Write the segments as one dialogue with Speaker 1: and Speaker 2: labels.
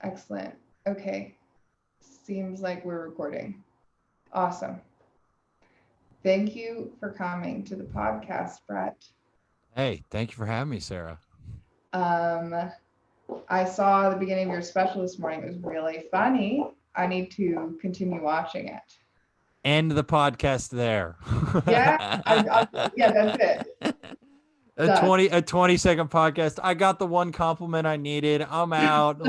Speaker 1: Excellent. Okay. Seems like we're recording. Awesome. Thank you for coming to the podcast, Brett.
Speaker 2: Hey, thank you for having me, Sarah.
Speaker 1: Um, I saw the beginning of your special this morning. It was really funny. I need to continue watching it.
Speaker 2: End the podcast there.
Speaker 1: Yeah, yeah, that's it.
Speaker 2: a
Speaker 1: Done.
Speaker 2: 20-second podcast. I got the one compliment I needed. I'm out.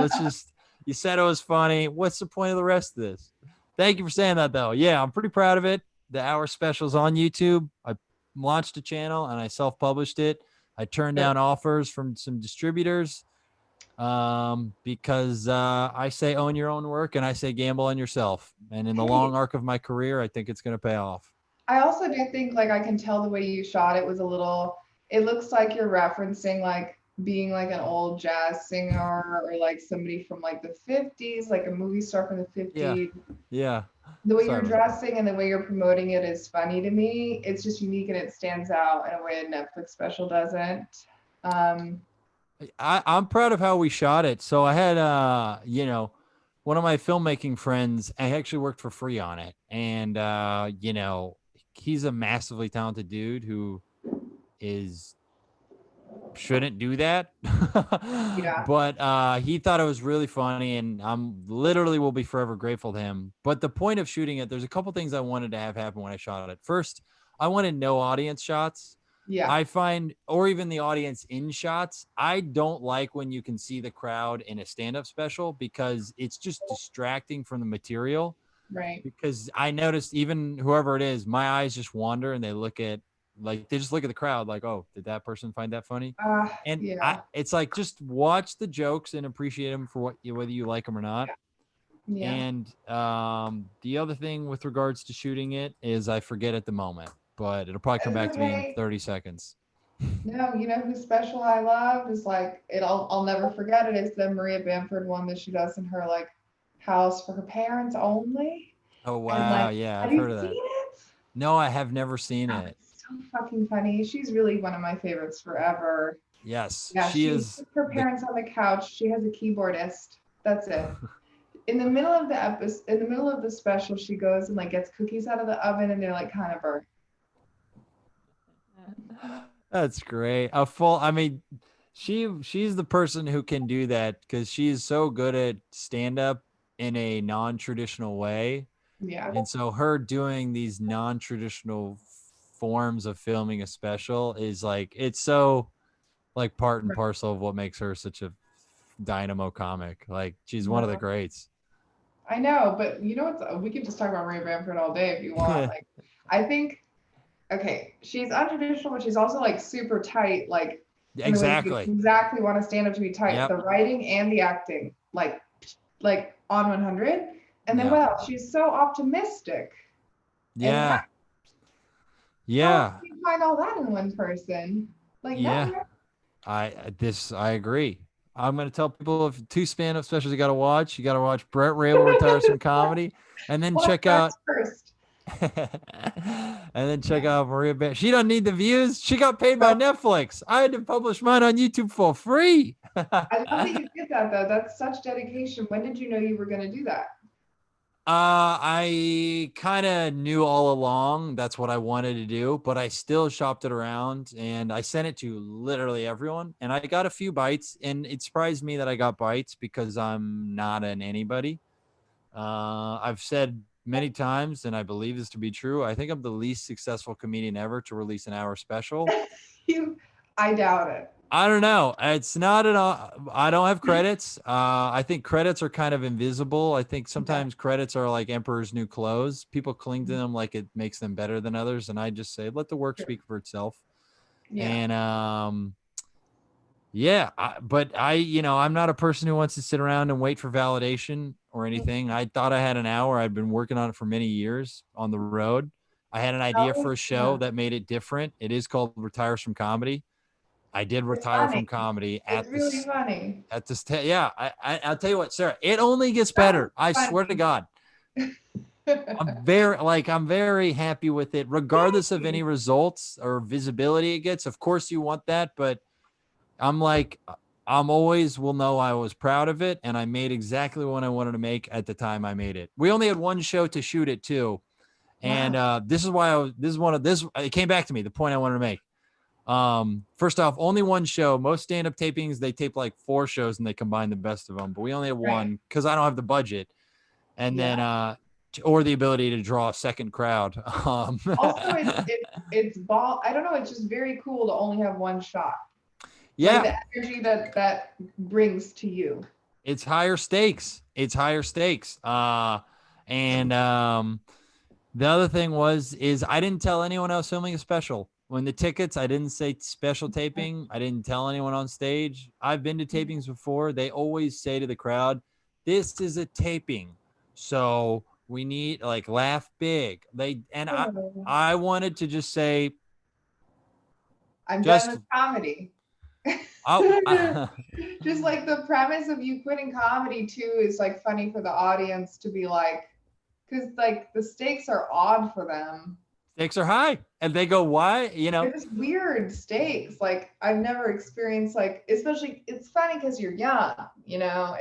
Speaker 2: You said it was funny. What's the point of the rest of this? Thank you for saying that though. Yeah, I'm pretty proud of it. The hour special's on YouTube. I launched a channel and I self-published it. I turned down offers from some distributors because I say own your own work and I say gamble on yourself. And in the
Speaker 1: Hey,
Speaker 2: long arc of my career, I think it's going to pay off.
Speaker 1: I also do think like I can tell the way you shot it was a little, it looks like you're referencing like being like an old jazz singer or like somebody from like the 50s, like a movie star from the
Speaker 2: Yeah.
Speaker 1: 50s.
Speaker 2: Yeah.
Speaker 1: The way
Speaker 2: Sorry
Speaker 1: you're
Speaker 2: about that.
Speaker 1: dressing and the way you're promoting it is funny to me. It's just unique and it stands out in a way a Netflix special doesn't. Um,
Speaker 2: I'm proud of how we shot it. So I had, one of my filmmaking friends, I actually worked for free on it. And, he's a massively talented dude who is shouldn't do that.
Speaker 1: yeah.
Speaker 2: But he thought it was really funny and I'm literally will be forever grateful to him. But the point of shooting it, there's a couple things I wanted to have happen when I shot it. First, I wanted no audience shots.
Speaker 1: Yeah.
Speaker 2: I find, or even the audience in shots, I don't like when you can see the crowd in a stand-up special because it's just distracting from the material.
Speaker 1: Right.
Speaker 2: Because I noticed even whoever it is, my eyes just wander and they just look at the crowd like, oh, did that person find that funny? And
Speaker 1: Yeah.
Speaker 2: it's like just watch the jokes and appreciate them for whether you like them or not.
Speaker 1: Yeah.
Speaker 2: And the other thing with regards to shooting it is I forget at the moment, but it'll probably come
Speaker 1: It's
Speaker 2: back to me in
Speaker 1: okay.
Speaker 2: 30 seconds.
Speaker 1: No, you know whose special I love is like it. I'll never forget it. It's the Maria Bamford one that she does in her like house for her parents only.
Speaker 2: Oh
Speaker 1: And
Speaker 2: wow,
Speaker 1: like,
Speaker 2: yeah,
Speaker 1: have
Speaker 2: I've
Speaker 1: you
Speaker 2: heard of
Speaker 1: seen
Speaker 2: that.
Speaker 1: it?
Speaker 2: No, I have never seen
Speaker 1: Oh,
Speaker 2: it.
Speaker 1: it's so fucking funny. She's really one of my favorites forever.
Speaker 2: Yes,
Speaker 1: Yeah,
Speaker 2: she
Speaker 1: she
Speaker 2: is
Speaker 1: puts her
Speaker 2: the
Speaker 1: parents on the couch. She has a keyboardist. That's it. In the middle of the episode, in the middle of the special, she goes and like gets cookies out of the oven, and they're like kind of burnt.
Speaker 2: That's great. I mean, she's the person who can do that because she's so good at stand up in a non-traditional way.
Speaker 1: Yeah,
Speaker 2: And so her doing these non-traditional forms of filming a special is like it's so like part and
Speaker 1: right.
Speaker 2: parcel of what makes her such a dynamo comic. Like she's one of the
Speaker 1: No,
Speaker 2: greats.
Speaker 1: I know, but you know what? We could just talk about Ray Bamford all day if you want. Like, I think okay, she's untraditional, but she's also like super tight, like in the way you
Speaker 2: Exactly.
Speaker 1: exactly want to stand up to be tight.
Speaker 2: Yep.
Speaker 1: The writing and the acting, like on 100. And then
Speaker 2: Yeah.
Speaker 1: what else? She's so optimistic and
Speaker 2: Yeah.
Speaker 1: how else
Speaker 2: Yeah.
Speaker 1: do you find all that in one person? Like
Speaker 2: Yeah.
Speaker 1: never.
Speaker 2: I agree. I'm gonna tell people if two stand-up specials you gotta watch. You gotta watch Brett Rabel retires from comedy, and then
Speaker 1: What
Speaker 2: check out
Speaker 1: starts first?
Speaker 2: and then check out Maria. She doesn't need the views. She got paid by
Speaker 1: No,
Speaker 2: Netflix. I had to publish mine on YouTube for free.
Speaker 1: I love that you did that though. That's such dedication. When did you know you were going to do that?
Speaker 2: I kind of knew all along that's what I wanted to do, but I still shopped it around and I sent it to literally everyone. And I got a few bites, and it surprised me that I got bites because I'm not an anybody. I've said many times, and I believe this to be true. I think I'm the least successful comedian ever to release an hour special.
Speaker 1: You, I doubt it.
Speaker 2: I don't know. It's not an. I don't have credits. I think credits are kind of invisible. I think
Speaker 1: Yeah.
Speaker 2: sometimes credits are like emperor's new clothes. People cling to them like it makes them better than others, and I just say let the work
Speaker 1: Sure.
Speaker 2: speak for itself.
Speaker 1: Yeah.
Speaker 2: And yeah, I'm not a person who wants to sit around and wait for validation or anything. I thought I had an hour. I'd been working on it for many years on the road. I had an idea for
Speaker 1: Oh,
Speaker 2: a show
Speaker 1: yeah.
Speaker 2: that made it different. It is called Retires from Comedy. I did
Speaker 1: It's
Speaker 2: retire from
Speaker 1: funny.
Speaker 2: comedy
Speaker 1: It's really funny.
Speaker 2: yeah. I'll tell you what, Sarah, it only gets
Speaker 1: That was
Speaker 2: better. I swear to
Speaker 1: funny.
Speaker 2: God. I'm very happy with it, regardless of any results or visibility it gets. Of course, you want that, but I'm like, I'm always will know I was proud of it, and I made exactly what I wanted to make at the time I made it. We only had one show to shoot it too, and
Speaker 1: Wow.
Speaker 2: this is why I was. This is one of this. It came back to me. The point I wanted to make. First off, only one show. Most stand-up tapings they tape like 4 shows and they combine the best of them, but we only have
Speaker 1: Right.
Speaker 2: one because I don't have the budget, and
Speaker 1: Yeah.
Speaker 2: then or the ability to draw a second crowd.
Speaker 1: Also, it's ball. I don't know. It's just very cool to only have one shot. Like
Speaker 2: Yeah,
Speaker 1: the energy that brings to you.
Speaker 2: it's higher stakes. It's higher stakes. And The other thing is I didn't tell anyone I was filming a special. When the tickets, I didn't say special taping. I didn't tell anyone on stage. I've been to tapings before. They always say to the crowd, "This is a taping, so we need like laugh big."
Speaker 1: Oh,
Speaker 2: I wanted to just say
Speaker 1: I'm done
Speaker 2: just
Speaker 1: with comedy.
Speaker 2: I
Speaker 1: Just like the premise of you quitting comedy too is like funny for the audience to be like, because like the stakes are odd for them.
Speaker 2: stakes are high, and they go, "Why?"
Speaker 1: They're just weird stakes. Like I've never experienced like, especially it's funny because you're young, you know.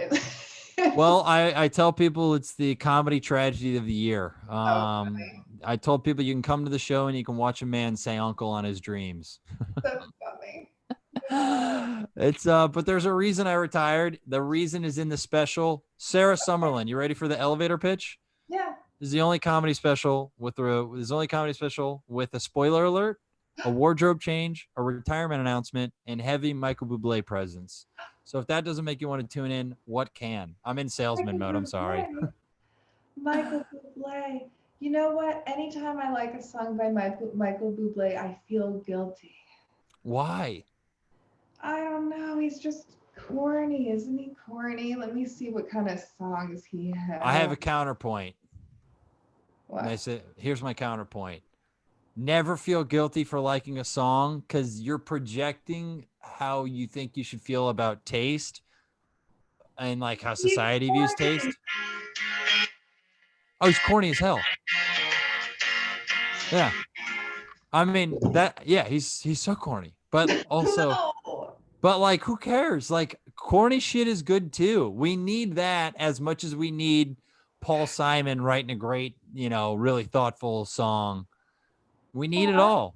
Speaker 2: Well, I tell people it's the comedy tragedy of the year.
Speaker 1: So funny.
Speaker 2: I told people you can come to the show and you can watch a man say uncle on his dreams.
Speaker 1: That's funny. Yeah.
Speaker 2: It's but there's a reason I retired. The reason is in the special. Sarah Summerlin, you ready for the elevator pitch?
Speaker 1: Yeah.
Speaker 2: This is the only comedy special with a spoiler alert, a wardrobe change, a retirement announcement, and heavy Michael Bublé presence. So if that doesn't make you want to tune in, what can? I'm in salesman
Speaker 1: Michael
Speaker 2: mode. I'm sorry.
Speaker 1: Bublé. Michael Bublé. You know what? Anytime I like a song by Michael Bublé, I feel guilty.
Speaker 2: Why?
Speaker 1: I don't know. He's just corny, isn't he? Corny. Let me see what kind of songs he
Speaker 2: I have
Speaker 1: has.
Speaker 2: a counterpoint. And I
Speaker 1: What?
Speaker 2: said, here's my counterpoint. Never feel guilty for liking a song because you're projecting how you think you should feel about taste and like how
Speaker 1: He's
Speaker 2: society views
Speaker 1: corny.
Speaker 2: taste. Oh, he's corny as hell. Yeah. I mean that yeah, he's so corny. But also
Speaker 1: No.
Speaker 2: but like who cares? Like corny shit is good too. We need that as much as we need Paul Simon writing a great, really thoughtful song. We need
Speaker 1: Well,
Speaker 2: it all.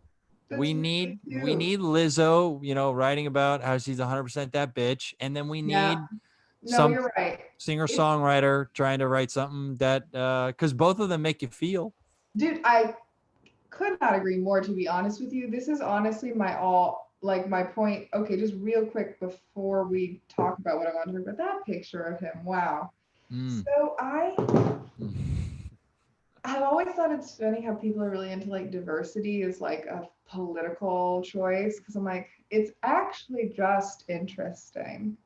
Speaker 1: that's really
Speaker 2: We
Speaker 1: cute.
Speaker 2: need Lizzo, writing about how she's 100% that bitch, and then we
Speaker 1: Yeah.
Speaker 2: need
Speaker 1: No,
Speaker 2: some
Speaker 1: you're right. It's,
Speaker 2: singer-songwriter trying to write something that cuz both of them make you feel.
Speaker 1: dude, I could not agree more, to be honest with you. This is honestly my all, like my point. Okay, just real quick before we talk about what I want to talk about, that picture of him. Wow.
Speaker 2: Mm.
Speaker 1: So I've always thought it's funny how people are really into like diversity is like a political choice because I'm like, it's actually just interesting.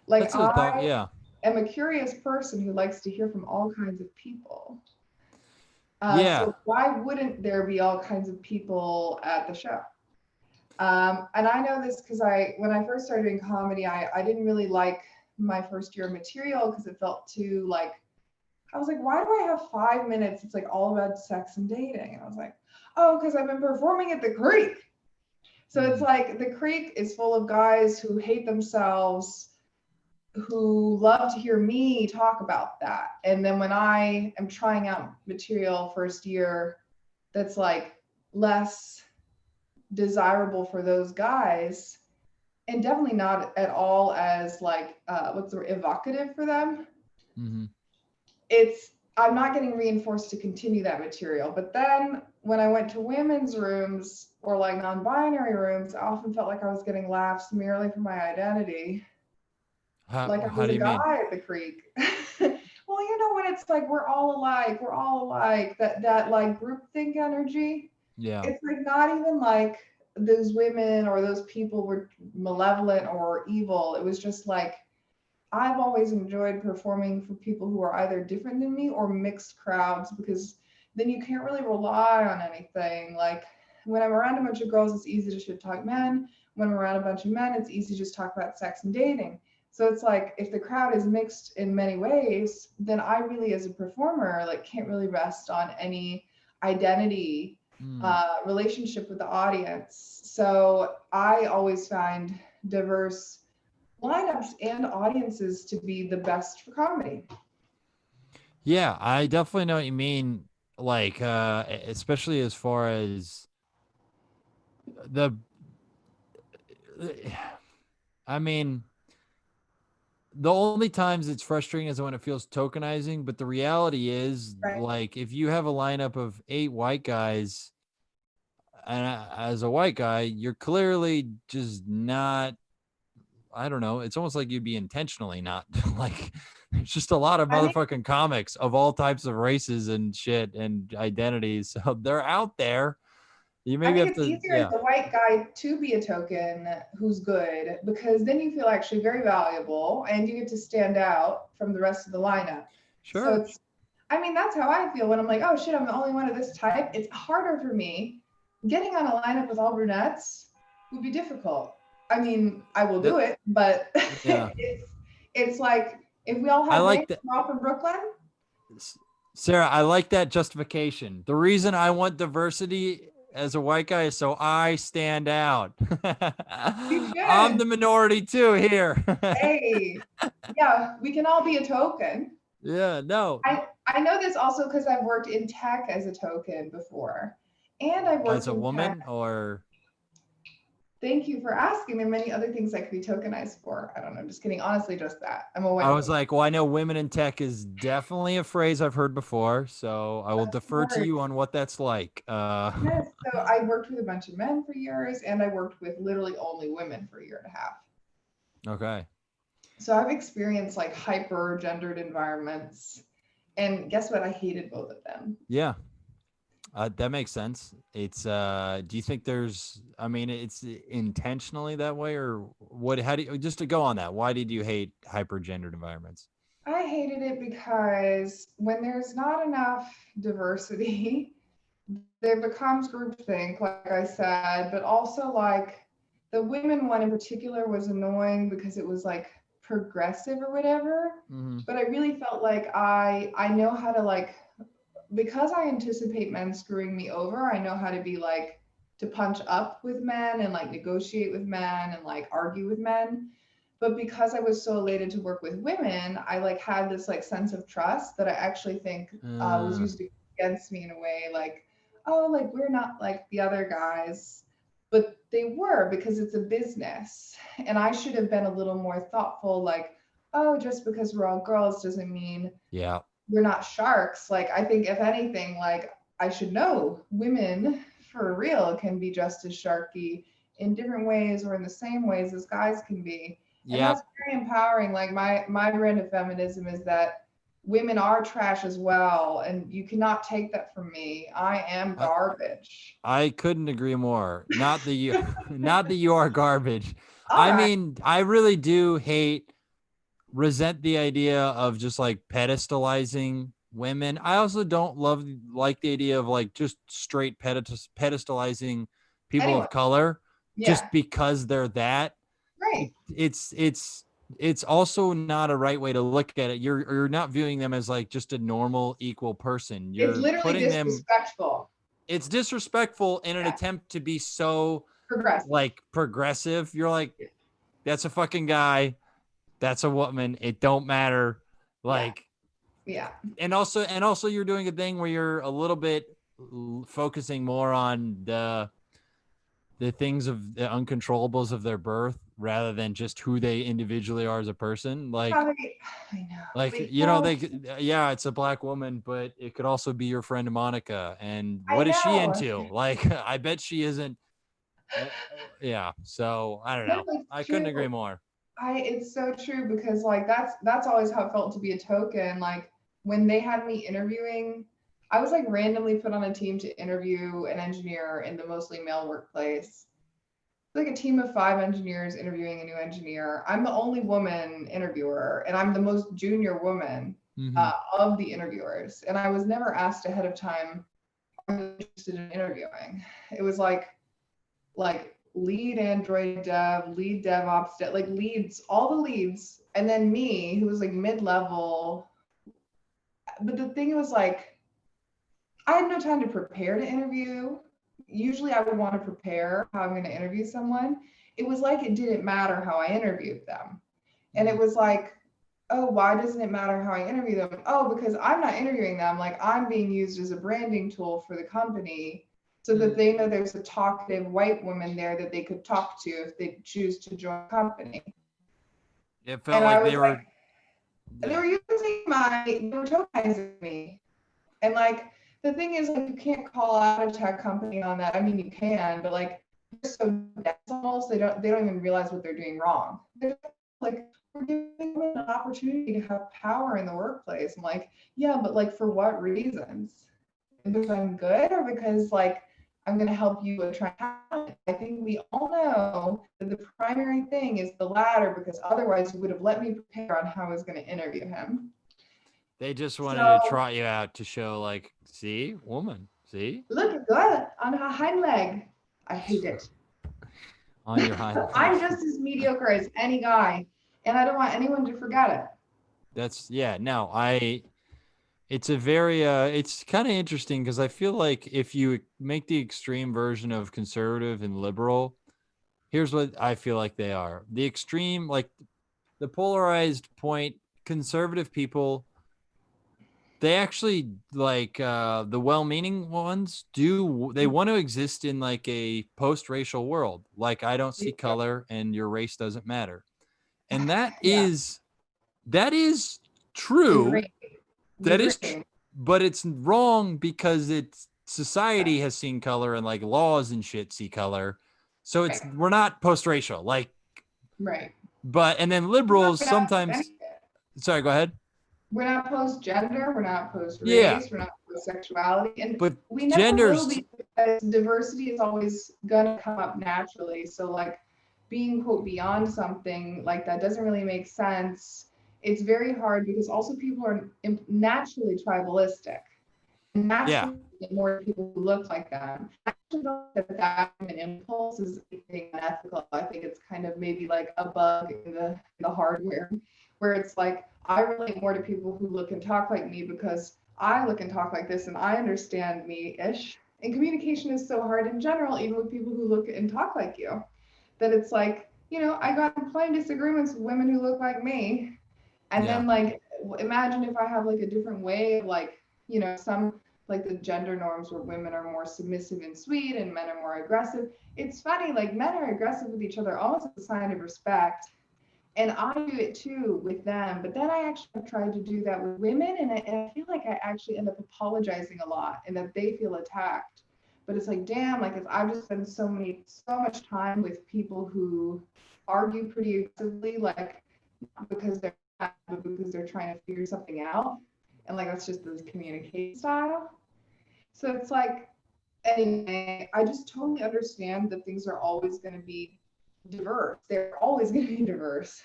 Speaker 1: Like
Speaker 2: That's a thought,
Speaker 1: I
Speaker 2: yeah.
Speaker 1: am a curious person who likes to hear from all kinds of people.
Speaker 2: Yeah.
Speaker 1: So why wouldn't there be all kinds of people at the show? And I know this because when I first started doing comedy, I didn't really like my first year of material because it felt too like, I was like, why do I have 5 minutes? It's like all about sex and dating. And I was like, oh, because I've been performing at the Creek. So it's like the Creek is full of guys who hate themselves, who love to hear me talk about that. And then when I am trying out material first year that's like less desirable for those guys, and definitely not at all as like what's the word, evocative for them,
Speaker 2: Mm-hmm.
Speaker 1: it's I'm not getting reinforced to continue that material. But then when I went to women's rooms or like non-binary rooms, I often felt like I was getting laughs merely for my identity. Like I
Speaker 2: How
Speaker 1: was
Speaker 2: do
Speaker 1: a
Speaker 2: you mean?
Speaker 1: guy at the Creek. Well, you know when it's like we're all alike, that like groupthink energy.
Speaker 2: Yeah.
Speaker 1: It's like not even like those women or those people were malevolent or evil. It was just like I've always enjoyed performing for people who are either different than me or mixed crowds because then you can't really rely on anything. Like when I'm around a bunch of girls, it's easy to shit talk men. When I'm around a bunch of men, it's easy to just talk about sex and dating. So it's like if the crowd is mixed in many ways, then I really, as a performer, like can't really rest on any identity
Speaker 2: Mm.
Speaker 1: relationship with the audience. So I always find diverse lineups and audiences to be the best for comedy.
Speaker 2: Yeah, I definitely know what you mean. Like, especially as far as the, I mean, the only times it's frustrating is when it feels tokenizing. But the reality is,
Speaker 1: Right.
Speaker 2: like, if you have a lineup of 8 white guys, and as a white guy, you're clearly just not. I don't know. It's almost like you'd be intentionally not like. There's just a lot of
Speaker 1: I think
Speaker 2: motherfucking comics of all types of races and shit and identities. So they're out there. You
Speaker 1: I
Speaker 2: maybe
Speaker 1: think
Speaker 2: have
Speaker 1: it's
Speaker 2: to,
Speaker 1: easier as
Speaker 2: yeah,
Speaker 1: a white guy to be a token who's good because then you feel actually very valuable and you get to stand out from the rest of the lineup. So
Speaker 2: sure.
Speaker 1: it's, I mean, that's how I feel when I'm like, oh shit, I'm the only one of this type. It's harder for me. Getting on a lineup with all brunettes would be difficult. I mean, I will
Speaker 2: That,
Speaker 1: do it, but
Speaker 2: yeah,
Speaker 1: it's like if we all
Speaker 2: I
Speaker 1: had names
Speaker 2: like that.
Speaker 1: from all from Brooklyn,
Speaker 2: Sarah, I like that justification. The reason I want diversity as a white guy is so I stand out.
Speaker 1: you
Speaker 2: I'm
Speaker 1: should.
Speaker 2: the minority too here.
Speaker 1: Hey, yeah, we can all be a token.
Speaker 2: Yeah, no.
Speaker 1: I know this also because I've worked in tech as a token before. And I've
Speaker 2: As
Speaker 1: worked
Speaker 2: a
Speaker 1: in tech.
Speaker 2: woman or
Speaker 1: Thank you for asking. There are many other things I could be tokenized for. I don't know. Just kidding. Honestly, just that. I'm a
Speaker 2: I
Speaker 1: white
Speaker 2: was
Speaker 1: woman.
Speaker 2: like, well, I know women in tech is definitely a phrase I've heard before, so I will
Speaker 1: That's the
Speaker 2: defer to
Speaker 1: word.
Speaker 2: you on what that's like.
Speaker 1: Yes. So I worked with a bunch of men for years, and I worked with literally only women for a year and a half.
Speaker 2: Okay.
Speaker 1: So I've experienced like hyper gendered environments. And guess what? I hated both of them.
Speaker 2: Yeah. That makes sense. It's do you think there's I mean it's intentionally that way or what how do you just to go on that, why did you hate hypergendered environments?
Speaker 1: I hated it because when there's not enough diversity, there becomes groupthink, like I said, but also like the women one in particular was annoying because it was like progressive or whatever.
Speaker 2: Hmm.
Speaker 1: But I really felt like I know how to like because I anticipate men screwing me over, I know how to be like to punch up with men and like negotiate with men and like argue with men. But because I was so elated to work with women, I like had this like sense of trust that I actually think was
Speaker 2: Uh,
Speaker 1: used against me in a way like, oh, like we're not like the other guys. But they were because it's a business. And I should have been a little more thoughtful, like, oh, just because we're all girls doesn't mean
Speaker 2: yeah.
Speaker 1: we're not sharks. Like I think if anything, like I should know women for real can be just as sharky in different ways or in the same ways as guys can be. And
Speaker 2: Yeah.
Speaker 1: that's very empowering. Like my brand of feminism is that women are trash as well. And you cannot take that from me. I am
Speaker 2: I,
Speaker 1: garbage.
Speaker 2: I couldn't agree more. Not that you not that you are garbage.
Speaker 1: All
Speaker 2: I
Speaker 1: right.
Speaker 2: mean, I really do resent the idea of just like pedestalizing women. I also don't like the idea of like just straight pedestalizing people
Speaker 1: Anyway,
Speaker 2: of color
Speaker 1: yeah,
Speaker 2: just because they're that.
Speaker 1: right.
Speaker 2: It, it's also not a right way to look at it. You're not viewing them as like just a normal equal person.
Speaker 1: It's
Speaker 2: You're
Speaker 1: literally
Speaker 2: putting them.
Speaker 1: disrespectful.
Speaker 2: It's disrespectful in an
Speaker 1: Yeah,
Speaker 2: attempt to be so
Speaker 1: progressive.
Speaker 2: like progressive. You're like, that's a fucking guy, that's a woman, it don't matter,
Speaker 1: Yeah,
Speaker 2: like,
Speaker 1: yeah.
Speaker 2: and also you're doing a thing where you're a little bit focusing more on the things of the uncontrollables of their birth rather than just who they individually are as a person,
Speaker 1: How they, I know.
Speaker 2: like
Speaker 1: But
Speaker 2: you know
Speaker 1: no,
Speaker 2: they yeah, it's a black woman but it could also be your friend Monica, and
Speaker 1: I
Speaker 2: what is she
Speaker 1: know.
Speaker 2: into, like I bet she isn't. uh, yeah, so I don't
Speaker 1: No,
Speaker 2: know,
Speaker 1: it's
Speaker 2: I couldn't agree
Speaker 1: true.
Speaker 2: more.
Speaker 1: It's so true because like that's always how it felt to be a token. Like when they had me interviewing, I was like randomly put on a team to interview an engineer in the mostly male workplace. It's like a team of 5 engineers interviewing a new engineer. I'm the only woman interviewer, and I'm the most junior woman
Speaker 2: Hmm.
Speaker 1: of the interviewers. And I was never asked ahead of time, "Are you interested in interviewing?" It was like lead Android dev, lead DevOps dev, like leads, all the leads, and then me, who was like mid-level. But the thing was like, I had no time to prepare to interview. Usually I would want to prepare how I'm going to interview someone. It was like it didn't matter how I interviewed them. And it was like, oh, why doesn't it matter how I interview them? Oh, because I'm not interviewing them. Like I'm being used as a branding tool for the company so that they know there's a talkative white woman there that they could talk to if they choose to join the company.
Speaker 2: It
Speaker 1: And
Speaker 2: felt
Speaker 1: I
Speaker 2: like
Speaker 1: was
Speaker 2: they
Speaker 1: like,
Speaker 2: were.
Speaker 1: they
Speaker 2: Yeah.
Speaker 1: were using they were tokenizing me. And like, the thing is, like, you can't call out a tech company on that. I mean, you can, but like, they're so decimals, they don't even realize what they're doing wrong. They're like, we're giving women an opportunity to have power in the workplace. I'm like, yeah, but like, for what reasons? Because I'm good, or because like I'm going to help you attract talent? I think we all know that the primary thing is the latter, because otherwise you would have let me prepare on how I was going to interview him.
Speaker 2: They just wanted to
Speaker 1: So
Speaker 2: trot you out to show, like, see, woman, see,
Speaker 1: look good on her hind leg. I hate it.
Speaker 2: on your hind leg.
Speaker 1: I'm just as mediocre as any guy, and I don't want anyone to forget it.
Speaker 2: That's yeah. No, it's a very it's kind of interesting because I feel like if you make the extreme version of conservative and liberal, here's what I feel like they are. The extreme, like the polarized point, conservative people, they actually like the well-meaning ones do they want to exist in like a post-racial world. Like I don't see color and your race doesn't matter. And
Speaker 1: Yeah,
Speaker 2: that is
Speaker 1: the
Speaker 2: true.
Speaker 1: dream, the
Speaker 2: That is
Speaker 1: dream.
Speaker 2: but it's wrong because it's society has seen color and like laws and shit see color. So it's
Speaker 1: Right,
Speaker 2: we're not post-racial. Like
Speaker 1: right.
Speaker 2: but and then
Speaker 1: We're
Speaker 2: liberals
Speaker 1: not
Speaker 2: sometimes sorry, go ahead.
Speaker 1: we're not post gender, we're not post
Speaker 2: Yeah.
Speaker 1: race, we're not post sexuality, and
Speaker 2: But
Speaker 1: we never will
Speaker 2: genders
Speaker 1: be, because diversity is always gonna come up naturally. So like being quote beyond something like that doesn't really make sense. It's very hard because also people are naturally tribalistic, and
Speaker 2: yeah.
Speaker 1: naturally more people who look like them. I actually don't think that an impulse is anything unethical. I think it's kind of maybe like a bug in the hardware, where it's like I relate more to people who look and talk like me because I look and talk like this and I understand me-ish. And communication is so hard in general, even with people who look and talk like you, that it's like, I got in plenty of disagreements with women who look like me. And
Speaker 2: Yeah.
Speaker 1: then like imagine if I have like a different way of like, some like the gender norms where women are more submissive and sweet and men are more aggressive. It's funny, like men are aggressive with each other almost as a sign of respect. And I do it too with them. But then I actually have tried to do that with women. And I feel like I actually end up apologizing a lot and that they feel attacked. But it's like, damn, like if I've just spent so much time with people who argue pretty aggressively, like not because they're not, but because they're trying to figure something out. And like that's just the communication style. So it's like, anyway, I just totally understand that things are always going to be diverse. They're always going to be diverse.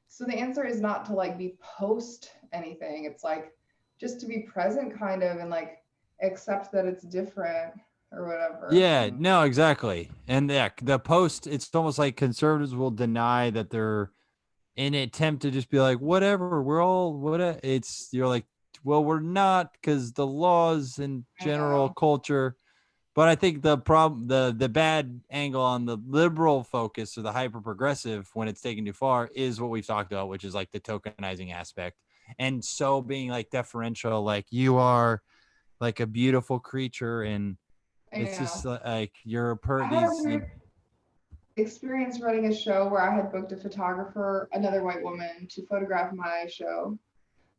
Speaker 1: So the answer is not to like be post anything. It's like just to be present kind of and like accept that it's different or whatever.
Speaker 2: Yeah, no, exactly. And yeah, the post, it's almost like conservatives will deny that they're in an attempt to just be like, whatever, we're all what it's you're like, well, we're not because the laws and
Speaker 1: I
Speaker 2: general
Speaker 1: know.
Speaker 2: culture. But I think the problem, the bad angle on the liberal focus or the hyper progressive when it's taken too far is what we've talked about, which is like the tokenizing aspect. And so being like deferential, like you are like a beautiful creature and
Speaker 1: I
Speaker 2: it's just
Speaker 1: know.
Speaker 2: like you're
Speaker 1: I had a
Speaker 2: these
Speaker 1: weird experience running a show where I had booked a photographer, another white woman, to photograph my show.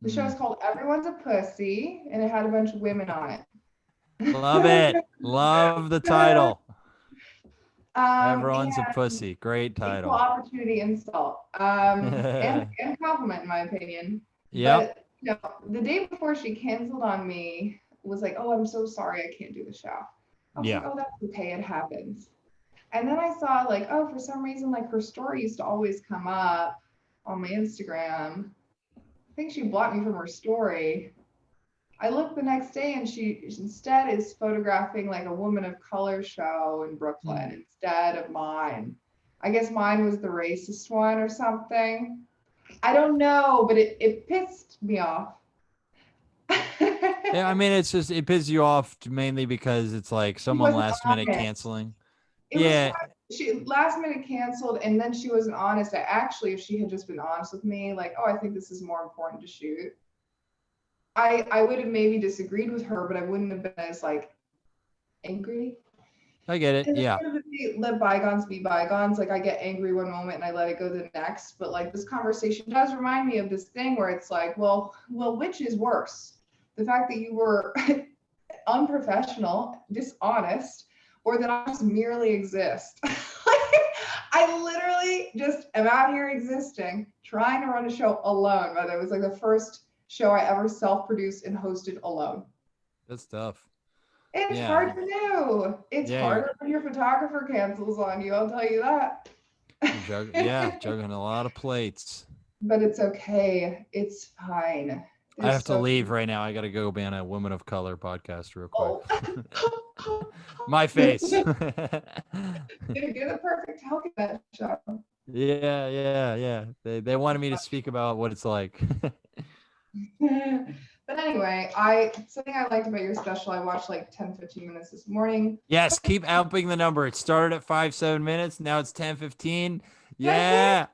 Speaker 1: The show is called Everyone's a Pussy, and it had a bunch of women on
Speaker 2: love it.
Speaker 1: it.
Speaker 2: Love the title.
Speaker 1: And
Speaker 2: Everyone's a pussy. Great
Speaker 1: equal
Speaker 2: title.
Speaker 1: opportunity insult, and compliment in my opinion.
Speaker 2: Yep.
Speaker 1: But the day before she canceled on me, was like, oh, I'm so sorry, I can't do the show. I was like,
Speaker 2: Yeah.
Speaker 1: oh, that's okay, it happens. And then I saw like, oh, for some reason, like her story used to always come up on my Instagram. I think she blocked me from her story. I looked the next day and she instead is photographing like a woman of color show in Brooklyn instead of mine. I guess mine was the racist one or something. I don't know, but it pissed me off.
Speaker 2: Yeah, I mean, it's just it pisses you off mainly because it's like
Speaker 1: She
Speaker 2: someone
Speaker 1: wasn't
Speaker 2: last minute
Speaker 1: honest.
Speaker 2: canceling.
Speaker 1: It was
Speaker 2: Yeah,
Speaker 1: fine. She last minute canceled, and then she wasn't honest. I actually, if she had just been honest with me, like, oh, I think this is more important to shoot, I would have maybe disagreed with her, but I wouldn't have been as like angry.
Speaker 2: I get it.
Speaker 1: And at
Speaker 2: Yeah.
Speaker 1: the end of the day, let bygones be bygones. Like I get angry one moment and I let it go the next. But like this conversation does remind me of this thing where it's like, well, which is worse? The fact that you were unprofessional, dishonest, or that I just merely exist. I literally just am out here existing, trying to run a show alone. But it was like the first show I ever self-produced and hosted alone.
Speaker 2: That's tough.
Speaker 1: It's
Speaker 2: Yeah.
Speaker 1: hard to do. It's
Speaker 2: Yeah.
Speaker 1: harder when your photographer cancels on you, I'll tell you that.
Speaker 2: You're juggling a lot of plates.
Speaker 1: But it's okay. It's fine.
Speaker 2: I
Speaker 1: There's
Speaker 2: have to
Speaker 1: so
Speaker 2: leave right now. I got to go be on a Women of Color podcast real quick.
Speaker 1: oh.
Speaker 2: My face.
Speaker 1: You're the perfect talk in that show.
Speaker 2: Yeah. They wanted me to speak about what it's like.
Speaker 1: But anyway, something I liked about your special, I watched like 10-15 minutes this morning.
Speaker 2: Yes, keep upping the number. It started at 5-7 minutes. Now it's 10-15.
Speaker 1: Did I say
Speaker 2: Yeah.
Speaker 1: 7?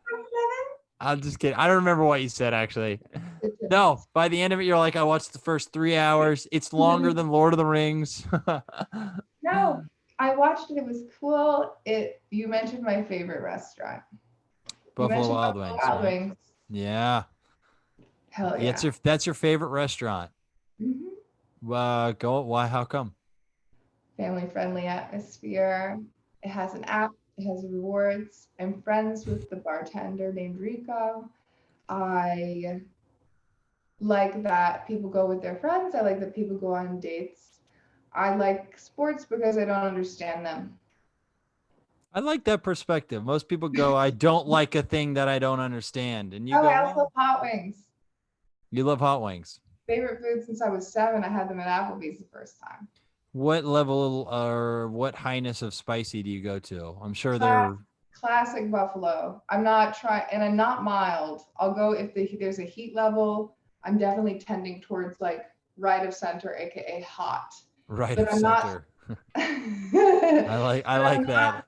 Speaker 2: I'm just kidding. I don't remember what you said actually. No, by the end of it, you're like, I watched the first 3 hours. It's longer than Lord of the Rings.
Speaker 1: No, I watched it. It was cool. You mentioned my favorite restaurant.
Speaker 2: Buffalo Wild Wings.
Speaker 1: Wild
Speaker 2: Right?
Speaker 1: Wings.
Speaker 2: Yeah.
Speaker 1: Hell yeah.
Speaker 2: That's your favorite restaurant.
Speaker 1: Mm-hmm.
Speaker 2: Go. Why? How come?
Speaker 1: Family friendly atmosphere. It has an app. It has rewards. I'm friends with the bartender named Rico. I like that people go with their friends. I like that people go on dates. I like sports because I don't understand them.
Speaker 2: I like that perspective. Most people go, I don't like a thing that I don't understand. And you
Speaker 1: Oh,
Speaker 2: go,
Speaker 1: I also
Speaker 2: well,
Speaker 1: love hot wings.
Speaker 2: you love hot wings.
Speaker 1: Favorite food since I was 7. I had them at Applebee's the first time.
Speaker 2: What level or what highness of spicy do you go to? I'm sure
Speaker 1: Classic buffalo. I'm not trying, and I'm not mild. I'll go if there's a heat level. I'm definitely tending towards like right of center, aka hot.
Speaker 2: right
Speaker 1: But
Speaker 2: of
Speaker 1: I'm
Speaker 2: center. I like that.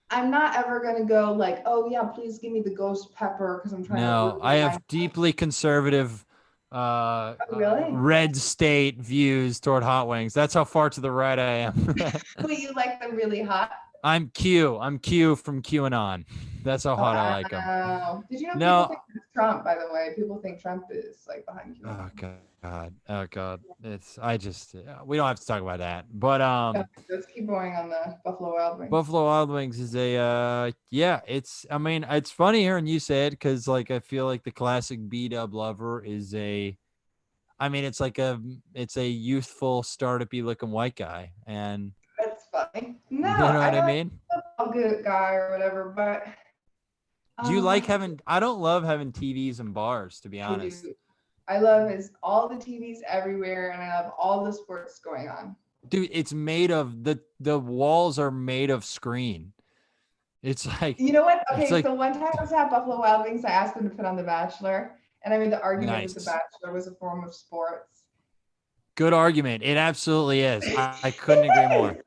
Speaker 1: I'm not ever gonna go like, oh yeah, please give me the ghost pepper because I'm trying to.
Speaker 2: No, I have deeply conservative
Speaker 1: Really?
Speaker 2: red state views toward hot wings. That's how far to the right I am.
Speaker 1: But you like them really hot?
Speaker 2: I'm Q. I'm Q from QAnon. That's how hot I like them.
Speaker 1: Did you know
Speaker 2: No.
Speaker 1: people think it's Trump, by the way? People think Trump is like behind QAnon.
Speaker 2: Oh God. We don't have to talk about that. But
Speaker 1: Let's keep going on the Buffalo Wild Wings.
Speaker 2: Buffalo Wild Wings is it's funny hearing you say it because like I feel like the classic B-dub lover is it's a youthful startup-y looking white guy. And
Speaker 1: That's funny. No,
Speaker 2: you know what I
Speaker 1: like
Speaker 2: mean?
Speaker 1: a good guy or whatever, but
Speaker 2: Do you like I don't love having TVs and bars, to be honest.
Speaker 1: I love all the TVs everywhere, and I love all the sports going on.
Speaker 2: Dude, it's made of the walls are made of screen. It's like,
Speaker 1: you know what? Okay, so one time I was at Buffalo Wild Wings, I asked them to put on The Bachelor, and I made the argument that The Bachelor was a form of sports.
Speaker 2: Good argument. It absolutely is. I couldn't agree more.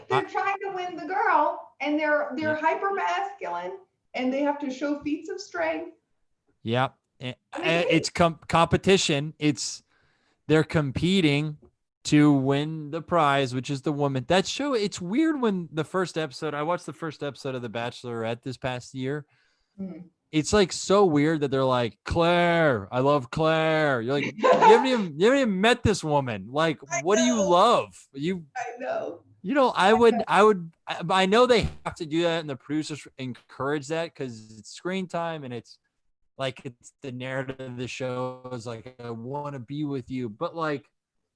Speaker 1: They're trying to win the girl, and they're hyper masculine, and they have to show feats of strength.
Speaker 2: Yep. It's competition. They're competing to win the prize, which is the woman. That show, it's weird when I watched the first episode of The Bachelorette this past year. Mm-hmm. It's like so weird that they're like, Claire, I love Claire. You're like, you haven't even met this woman. Like, what do you love?
Speaker 1: I know.
Speaker 2: You know, I know they have to do that, and the producers encourage that because it's screen time and it's the narrative of the show is like, I want to be with you. But like,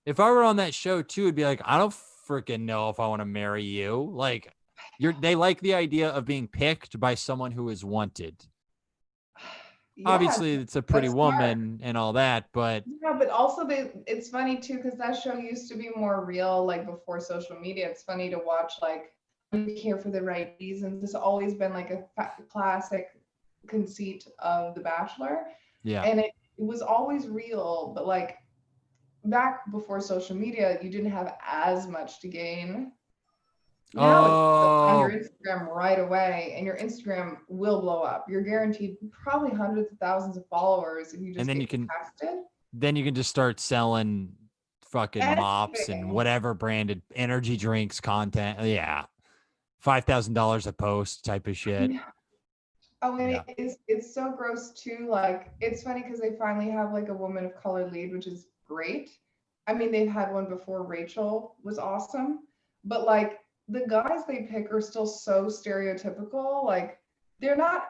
Speaker 2: if I were on that show too, it'd be like, I don't freaking know if I want to marry you. Like, they like the idea of being picked by someone who is wanted. Yeah, obviously, it's a pretty woman and all that, but
Speaker 1: but also it's funny too because that show used to be more real, like before social media. It's funny to watch, like, I'm here for the right reasons. It's always been like a classic conceit of The Bachelor.
Speaker 2: Yeah,
Speaker 1: and it was always real, but like back before social media, you didn't have as much to gain. Now it's on your
Speaker 2: Oh,
Speaker 1: Instagram right away, and your Instagram will blow up. You're guaranteed probably hundreds of thousands of followers if you
Speaker 2: and
Speaker 1: just get casted.
Speaker 2: then you can just start selling fucking mops and
Speaker 1: Anything.
Speaker 2: whatever branded energy drinks content. Yeah. $5,000 a post type of shit.
Speaker 1: Oh, and
Speaker 2: Yeah.
Speaker 1: it's so gross too. Like it's funny because they finally have like a woman of color lead, which is great. I mean, they've had one before. Rachel was awesome, but like the guys they pick are still so stereotypical. Like they're not.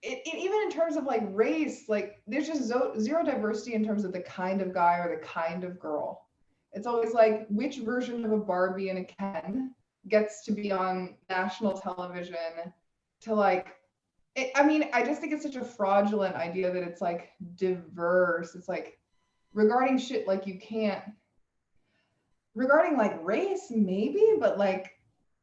Speaker 1: Even in terms of like race, like there's just zero diversity in terms of the kind of guy or the kind of girl. It's always like which version of a Barbie and a Ken gets to be on national television to like I mean, I just think it's such a fraudulent idea that it's like diverse. It's like regarding shit like you can't regarding like race maybe, but like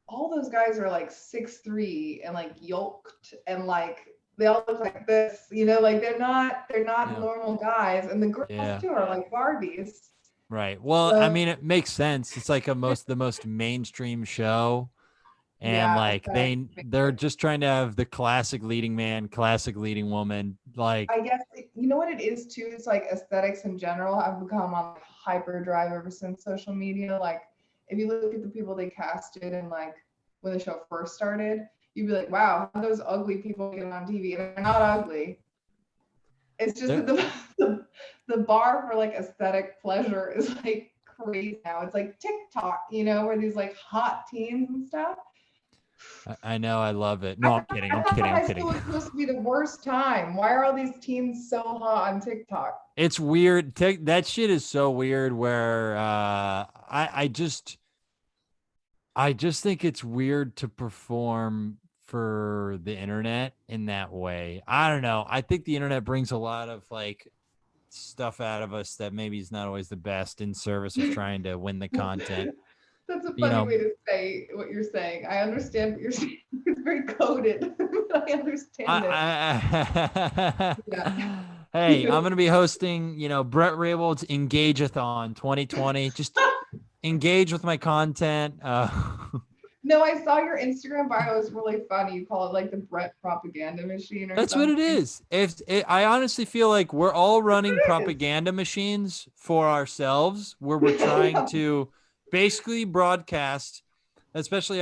Speaker 1: all those guys are like 6'3" and like yoked and like they all look like this, like they're not
Speaker 2: Yeah.
Speaker 1: normal guys, and the girls
Speaker 2: Yeah.
Speaker 1: too are like Barbies.
Speaker 2: Right. Well, I
Speaker 1: So
Speaker 2: mean, it makes sense. It's like the most mainstream show, and
Speaker 1: yeah,
Speaker 2: like
Speaker 1: aesthetic makes
Speaker 2: they're
Speaker 1: it.
Speaker 2: just trying to have the classic leading man, classic leading woman. Like,
Speaker 1: I guess you know what it is too. It's like aesthetics in general have become on like hyperdrive ever since social media. Like if you look at the people they casted and like when the show first started, you'd be like, wow, how those ugly people get on TV? And they're not ugly. It's just that
Speaker 2: they're-
Speaker 1: the bar for like aesthetic pleasure is like crazy now. It's like TikTok, where these like hot teens and stuff.
Speaker 2: I know, I love it.
Speaker 1: I
Speaker 2: No, I'm
Speaker 1: thought,
Speaker 2: kidding.
Speaker 1: I
Speaker 2: I'm
Speaker 1: thought
Speaker 2: kidding. I'm
Speaker 1: high
Speaker 2: kidding.
Speaker 1: school was supposed to be the worst time. Why are all these teens so hot on TikTok?
Speaker 2: It's weird. That shit is so weird. Where I just think it's weird to perform for the internet in that way. I don't know. I think the internet brings a lot of like stuff out of us that maybe is not always the best in service of trying to win the content.
Speaker 1: That's a
Speaker 2: You
Speaker 1: funny
Speaker 2: know,
Speaker 1: way to say what you're saying. I understand what you're saying. It's very coded, but I understand it. Yeah.
Speaker 2: hey, I'm gonna be hosting, Brett Raybould's Engageathon 2020. Just engage with my content.
Speaker 1: No, I saw your Instagram bio is really funny. You call it like the Bret propaganda machine or
Speaker 2: That's what it
Speaker 1: something.
Speaker 2: is. I honestly feel like we're all running
Speaker 1: It is.
Speaker 2: propaganda machines for ourselves, where we're trying to basically broadcast, especially